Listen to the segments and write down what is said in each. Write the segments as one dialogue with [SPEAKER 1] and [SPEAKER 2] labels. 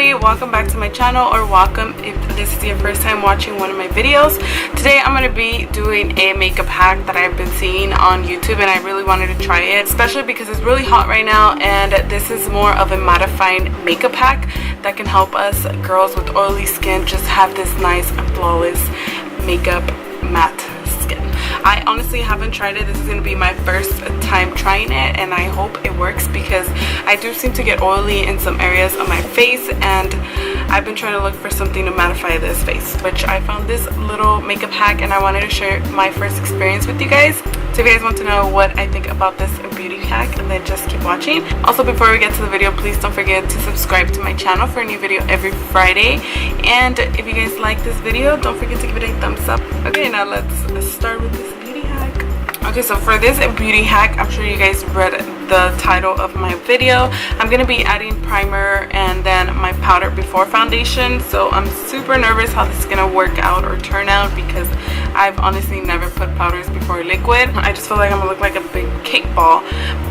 [SPEAKER 1] everybody, welcome back to my channel, or welcome if this is your first time watching one of my videos. Today I'm going to be doing a makeup hack that I've been seeing on YouTube, and I really wanted to try it, especially because it's really hot right now, and this is more of a mattifying makeup hack that can help us girls with oily skin just have this nice flawless makeup matte skin. I honestly haven't tried it. This is going to be my first time trying it, and I hope it works because I do seem to get oily in some areas of my face, and I've been trying to look for something to mattify this face, which I found this little makeup hack, and I wanted to share my first experience with you guys. So if you guys want to know what I think about this beauty hack, and then just keep watching. Also, before we get to the video, please don't forget to subscribe to my channel for a new video every Friday, and if you guys like this video, don't forget to give it a thumbs up. Okay, now let's start with this beauty hack. Okay, so for this beauty hack, I'm sure you guys read the title of my video. I'm gonna be adding primer and then my powder before foundation, so I'm super nervous how this is gonna work out or turn out because I've honestly never put powders before liquid. I just feel like I'm gonna look like a big cake ball,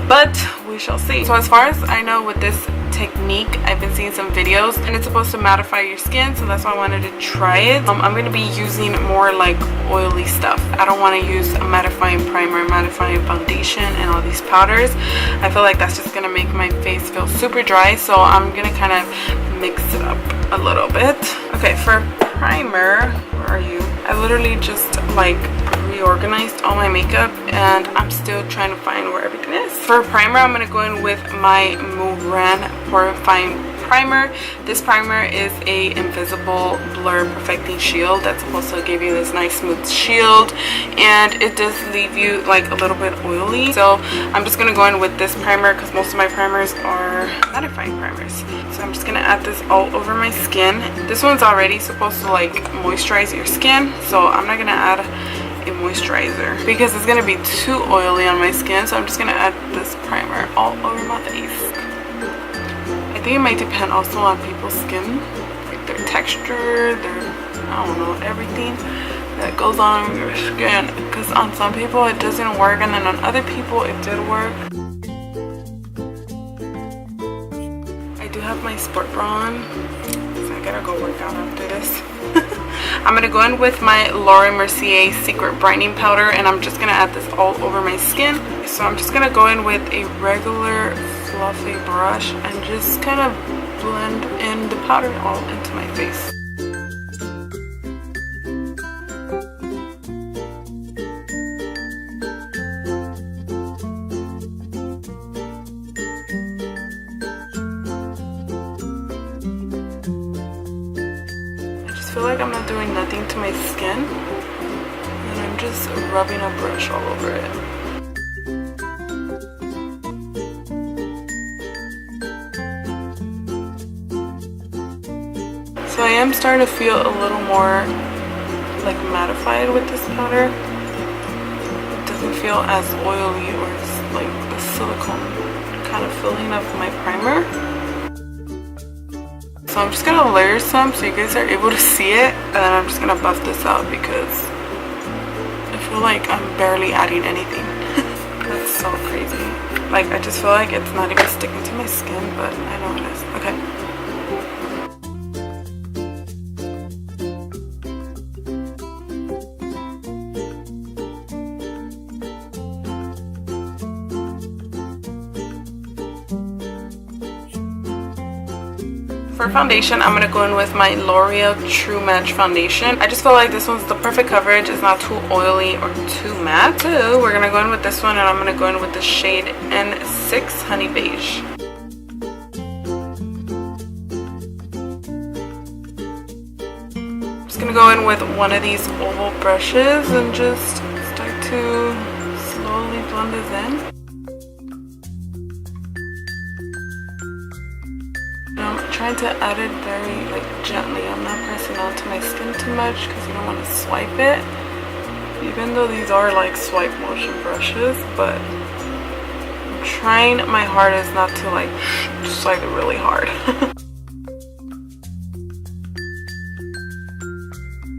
[SPEAKER 1] but we shall see. So as far as I know with this technique, I've been seeing some videos and it's supposed to mattify your skin, so that's why I wanted to try it. I'm going to be using more like oily stuff. I don't want to use a mattifying primer, mattifying foundation, and all these powders. I feel like that's just going to make my face feel super dry, so I'm going to kind of mix it up a little bit. Okay, for primer, where are you? I literally just like reorganized all my makeup and I'm still trying to find where everything is. For primer, I'm going to go in with my Murad Porifying Primer. This primer is a invisible blur perfecting shield that's supposed to give you this nice smooth shield, and it does leave you like a little bit oily, so I'm just gonna go in with this primer because most of my primers are mattifying primers. So I'm just gonna add this all over my skin. This one's already supposed to like moisturize your skin, so I'm not gonna add a moisturizer because it's gonna be too oily on my skin, so I'm just gonna add this primer all over my face. I think it might depend also on people's skin, like their texture, their, I don't know, everything that goes on your skin, because on some people it doesn't work and then on other people it did work. I do have my sport bra on, so I gotta go work out after this. I'm going to go in with my Laura Mercier Secret Brightening Powder, and I'm just going to add this all over my skin. So I'm just going to go in with a regular fluffy brush and just kind of blend in the powder all into my face. I feel like I'm not doing nothing to my skin, and I'm just rubbing a brush all over it. So I am starting to feel a little more like mattified with this powder. It doesn't feel as oily or like the silicone kind of feeling of my primer. So I'm just gonna layer some so you guys are able to see it, and then I'm just gonna buff this out because I feel like I'm barely adding anything. That's so crazy. Like, I just feel like it's not even sticking to my skin, but I know it is. Okay. For foundation, I'm going to go in with my L'Oreal True Match Foundation. I just feel like this one's the perfect coverage. It's not too oily or too matte. So we're going to go in with this one, and I'm going to go in with the shade N6 Honey Beige. I'm just going to go in with one of these oval brushes and just start to slowly blend this in. I'm trying to add it very like gently. I'm not pressing onto my skin too much because you don't want to swipe it, even though these are like swipe motion brushes, but I'm trying my hardest not to like swipe it really hard. I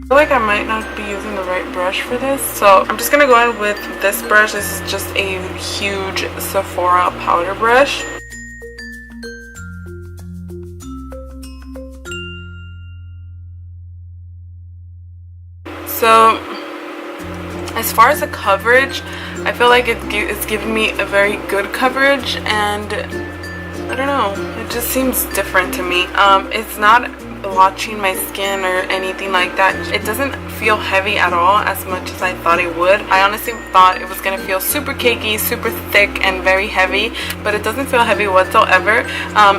[SPEAKER 1] feel like I might not be using the right brush for this, so I'm just gonna go in with this brush. This is just a huge Sephora powder brush. So as far as the coverage, I feel like it's giving me a very good coverage, and I don't know, it just seems different to me. It's not blotching my skin or anything like that. It doesn't feel heavy at all as much as I thought it would. I honestly thought it was gonna feel super cakey, super thick, and very heavy, but it doesn't feel heavy whatsoever.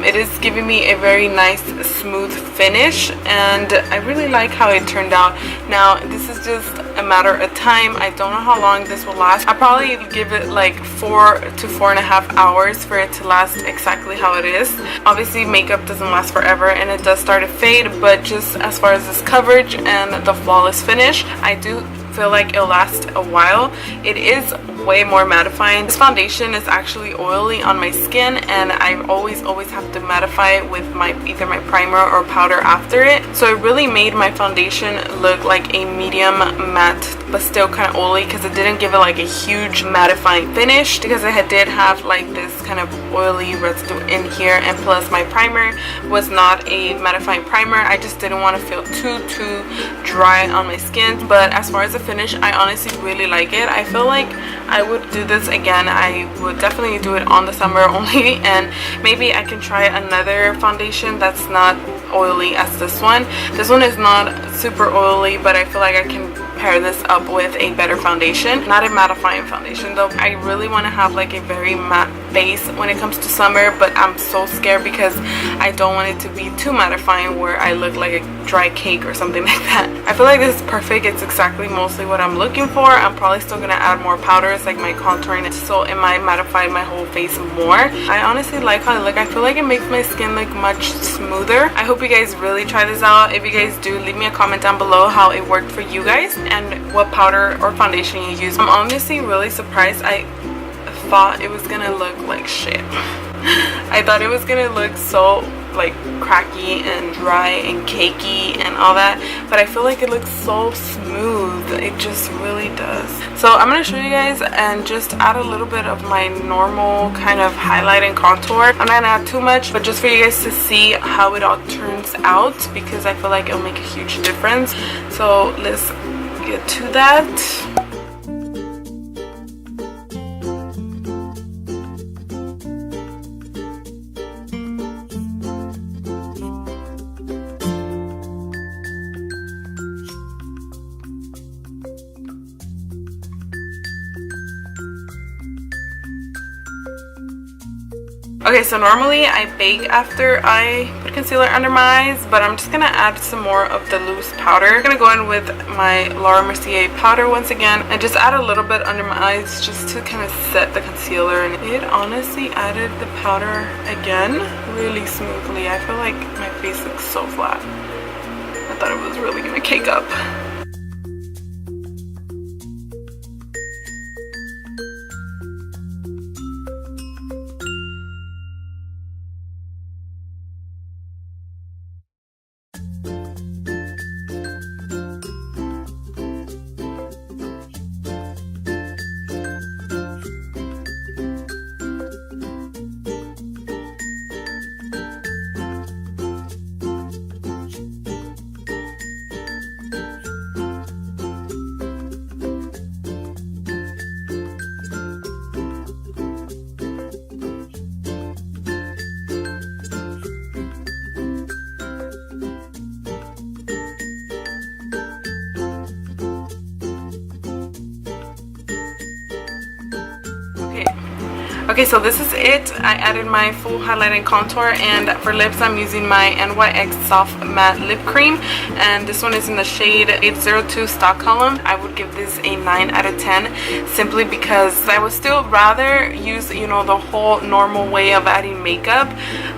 [SPEAKER 1] It is giving me a very nice smooth finish, and I really like how it turned out. Now this is just a matter of time. I don't know how long this will last. I'll probably give it like 4 to 4.5 hours for it to last exactly how it is. Obviously makeup doesn't last forever, and it does start to fade, but just as far as this coverage and the flawless finish, I do feel like it'll last a while. It is way more mattifying. This foundation is actually oily on my skin, and I always have to mattify it with either my primer or powder after it. So it really made my foundation look like a medium matte, but still kind of oily, because it didn't give it like a huge mattifying finish, because it did have like this kind of oily residue in here, and plus my primer was not a mattifying primer. I just didn't want to feel too dry on my skin. But as far as the finish, I honestly really like it. I feel like I would do this again. I would definitely do it on the summer only, and maybe I can try another foundation that's not oily as this one. This one is not super oily, but I feel like I can pair this up with a better foundation, not a mattifying foundation though. I really want to have like a very matte base when it comes to summer, but I'm so scared because I don't want it to be too mattifying where I look like a dry cake or something like that. I feel like this is perfect. It's exactly mostly what I'm looking for. I'm probably still gonna add more powders like my contouring, so it might mattify my whole face more. I honestly like how I look. I feel like it makes my skin look much smoother. I hope you guys really try this out. If you guys do, leave me a comment down below how it worked for you guys and what powder or foundation you use. I'm honestly really surprised. I thought it was gonna look like shit. I thought it was gonna look so like cracky and dry and cakey and all that, but I feel like it looks so smooth. It just really does. So I'm gonna show you guys and just add a little bit of my normal kind of highlight and contour. I'm not gonna add too much, but just for you guys to see how it all turns out, because I feel like it'll make a huge difference. So let's get to that. Okay, so normally I bake after I put concealer under my eyes, but I'm just gonna add some more of the loose powder. I'm gonna go in with my Laura Mercier powder once again and just add a little bit under my eyes just to kind of set the concealer. And it honestly added the powder again really smoothly. I feel like my face looks so flat. I thought it was really gonna cake up. Okay, so this is it. I added my full highlight and contour, and for lips I'm using my NYX Soft Matte Lip Cream, and this one is in the shade 802 Stockholm. I would give this a 9 out of 10 simply because I would still rather use, you know, the whole normal way of adding makeup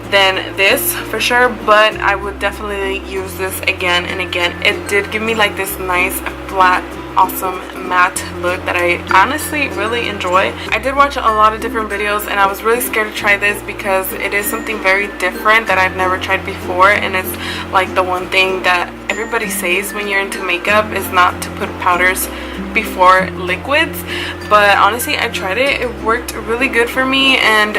[SPEAKER 1] than this for sure, but I would definitely use this again and again. It did give me like this nice flat awesome matte look that I honestly really enjoy. I did watch a lot of different videos and I was really scared to try this because it is something very different that I've never tried before, and it's like the one thing that everybody says when you're into makeup is not to put powders before liquids, but honestly I tried it. It worked really good for me, and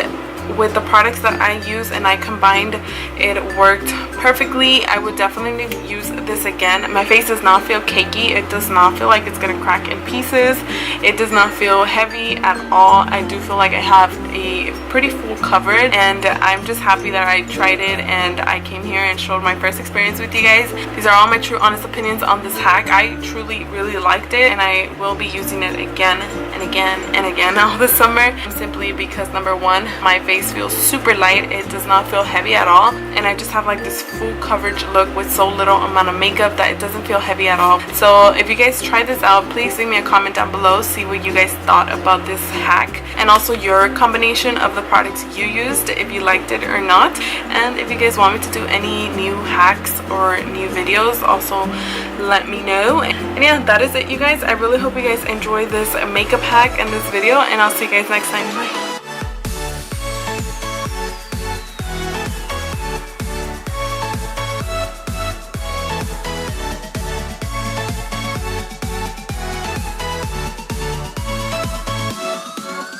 [SPEAKER 1] with the products that I use and I combined, it worked perfectly. I would definitely use this again. My face does not feel cakey. It does not feel like it's gonna crack in pieces. It does not feel heavy at all. I do feel like I have a pretty full coverage, and I'm just happy that I tried it and I came here and showed my first experience with you guys. These are all my true honest opinions on this hack. I truly really liked it, and I will be using it again and again and again all this summer, simply because number one, my face feels super light. It does not feel heavy at all, and I just have like this full coverage look with so little amount of makeup that it doesn't feel heavy at all. So if you guys try this out, please leave me a comment down below, see what you guys thought about this hack, and also your combination of the products you used, if you liked it or not. And if you guys want me to do any new hacks or new videos, also let me know. And yeah, that is it, you guys. I really hope you guys enjoy this makeup hack and this video, and I'll see you guys next time. Bye.